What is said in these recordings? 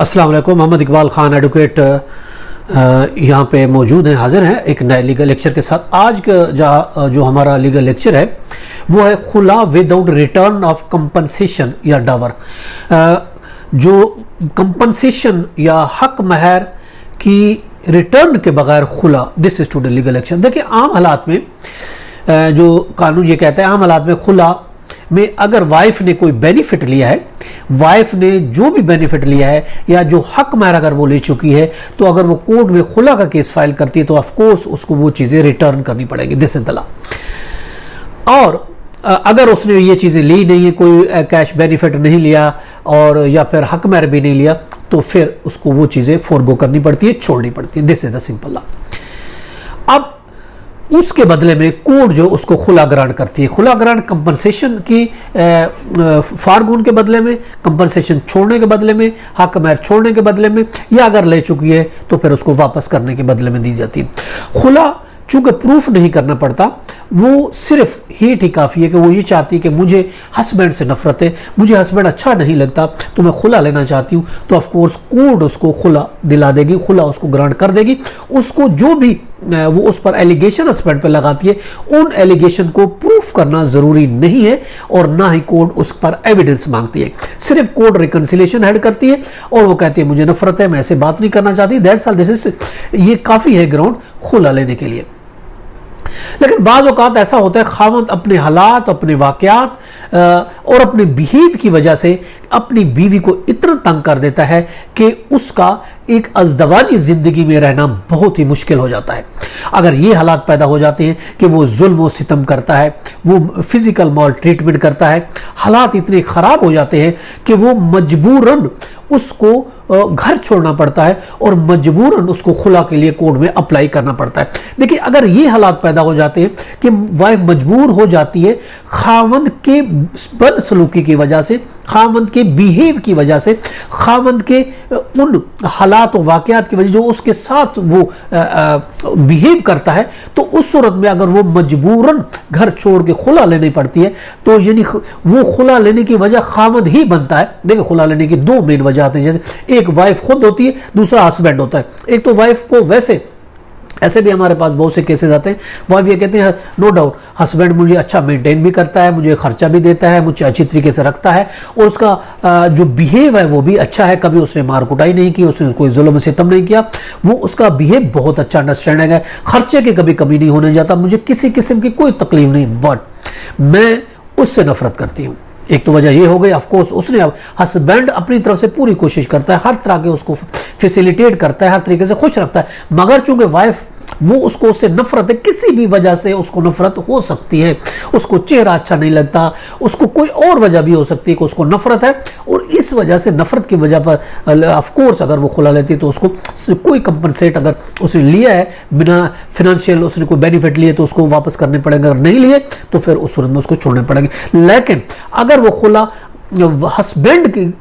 अस्सलाम वालेकुम। मोहम्मद इकबाल ख़ान एडवोकेट यहाँ पे मौजूद हैं, हाजिर हैं एक नए लीगल लेक्चर के साथ। आज का जो हमारा लीगल लेक्चर है वो है खुला विदाउट रिटर्न ऑफ कंपनसेशन या डावर। जो कंपनसेशन या हक महर की रिटर्न के बगैर खुला, this is to the legal lecture. देखिए, आम हालात में जो कानून ये कहता है, आम हालात में खुला में अगर वाइफ ने कोई बेनिफिट लिया है, वाइफ ने जो भी बेनिफिट लिया है या जो हक महर अगर वो ले चुकी है, तो अगर वो कोर्ट में खुला का केस फाइल करती है तो ऑफ कोर्स उसको वो चीज़ें रिटर्न करनी पड़ेगी, दिस इज द लॉ। और अगर उसने ये चीज़ें ली नहीं है, कोई कैश बेनिफिट नहीं लिया और या फिर हक महर भी नहीं लिया, तो फिर उसको वो चीज़ें फोरगो करनी पड़ती है, छोड़नी पड़ती है, this is the simple law. अब उसके बदले में कोर्ट जो उसको खुला ग्रांट करती है, खुला ग्रांट कंपनसेशन की फारगून के बदले में, कंपनसेशन छोड़ने के बदले में, हक महर छोड़ने के बदले में, या अगर ले चुकी है तो फिर उसको वापस करने के बदले में दी जाती है। खुला चूंकि प्रूफ नहीं करना पड़ता, वो सिर्फ ही काफ़ी है कि वो ये चाहती है कि मुझे हस्बैंड से नफरत है, मुझे हस्बैंड अच्छा नहीं लगता, तो मैं खुला लेना चाहती हूँ, तो ऑफ कोर्स कोर्ट उसको खुला दिला देगी, खुला उसको ग्रांट कर देगी। उसको जो भी वो उस पर एलिगेशन हस्बैंड पर लगाती है, उन एलिगेशन को प्रूफ करना ज़रूरी नहीं है और ना ही कोर्ट उस पर एविडेंस मांगती है। सिर्फ कोर्ट रिकन्सिलेशन हेड करती है और वो कहती है मुझे नफरत है, मैं ऐसे बात नहीं करना चाहती, दैट्स ऑल, दिस इज, ये काफ़ी है ग्राउंड खुला लेने के लिए। लेकिन बाज़ औक़ात ऐसा होता है, खावंद अपने हालात, अपने वाक़यात और अपने बिहेव की वजह से अपनी बीवी को इतना तंग कर देता है कि उसका एक अज़दवाजी ज़िंदगी में रहना बहुत ही मुश्किल हो जाता है। अगर ये हालात पैदा हो जाते हैं कि वो जुल्म व सितम करता है, वो फिज़िकल मॉल ट्रीटमेंट करता है, हालात इतने ख़राब हो जाते हैं कि वो मजबूरन उसको घर छोड़ना पड़ता है और मजबूरन उसको खुला के लिए कोर्ट में अप्लाई करना पड़ता है। देखिए, अगर ये हालात पैदा हो जाते हैं कि वाइफ मजबूर हो जाती है खावंद के बदसलूकी की वजह से, खावंद के बिहेव की वजह से, खावंद के उन हालात और वाक़यात की वजह जो उसके साथ वो बिहेव करता है, तो उस सूरत में अगर वो मजबूरन घर छोड़ के खुला लेनी पड़ती है, तो यानी वो खुला लेने की वजह खावंद ही बनता है। देखिए, खुला लेने की दो मेन वजह आते हैं, जैसे एक वाइफ खुद होती है, दूसरा हस्बैंड होता है। एक तो वाइफ को वैसे, ऐसे भी हमारे पास बहुत से केसेस आते हैं, वाइफ ये कहते हैं नो डाउट हस्बैंड मुझे अच्छा मेंटेन भी करता है, मुझे खर्चा भी देता है, मुझे अच्छी तरीके से रखता है और उसका जो बिहेव है वो भी अच्छा है, कभी उसने मार कुटाई नहीं की, उसने कोई जुल्म सितम नहीं किया, वो उसका बिहेव बहुत अच्छा अंडरस्टैंडिंग है, खर्चे की कभी कमी नहीं होने जाता, मुझे किसी किस्म की कोई तकलीफ नहीं, बट मैं उससे नफरत करती हूँ। एक तो वजह ये हो गई, ऑफ कोर्स उसने, अब हस्बैंड अपनी तरफ से पूरी कोशिश करता है, हर तरह के उसको फैसिलिटेट करता है, हर तरीके से खुश रखता है, मगर चूंकि वाइफ वो उसको उससे नफरत है, किसी भी वजह से उसको नफरत हो सकती है, उसको चेहरा अच्छा नहीं लगता, उसको कोई और वजह भी हो सकती है कि उसको नफरत है, और इस वजह से नफरत की वजह पर ऑफ कोर्स अगर वो खुला लेती है तो उसको कोई कंपनसेट अगर उसने लिया है, बिना फिनेंशियल उसने कोई बेनिफिट लिए तो उसको वापस करने पड़ेंगे, अगर नहीं लिए तो फिर उस सूरत में उसको छोड़ने पड़ेंगे। लेकिन अगर वो खुला हस्बैंड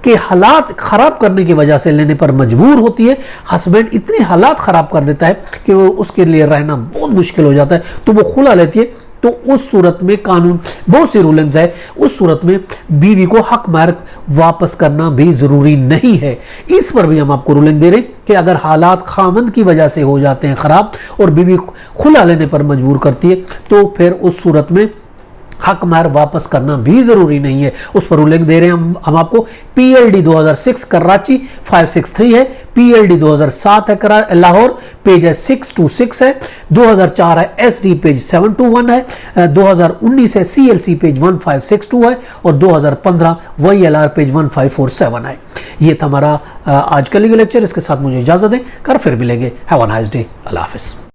के हालात खराब करने की वजह से लेने पर मजबूर होती है, हस्बैंड इतने हालात खराब कर देता है कि वो उसके लिए रहना बहुत मुश्किल हो जाता है, तो वो खुला लेती है, तो उस सूरत में कानून बहुत सी रूलिंग्स है, उस सूरत में बीवी को हक महर वापस करना भी जरूरी नहीं है। इस पर भी हम आपको रूलिंग दे रहे हैं कि अगर हालात खावंद की वजह से हो जाते हैं खराब और बीवी खुला लेने पर मजबूर करती है, तो फिर उस सूरत में हक महर वापस करना भी जरूरी नहीं है। उस पर उल्लेख दे रहे हैं हम आपको, PLD 2006 कराची 563 है, PLD 2007 है लाहौर, पेज है 626 है, 2004 है SD पेज 721 है, 2019 है CLC पेज 1562 है और 2015 YLR पेज 1547 है। ये था हमारा आज का लीगल लेक्चर। इसके साथ मुझे इजाजत दें, कर फिर मिलेंगे। Have a nice day. अल्लाह हाफिज़।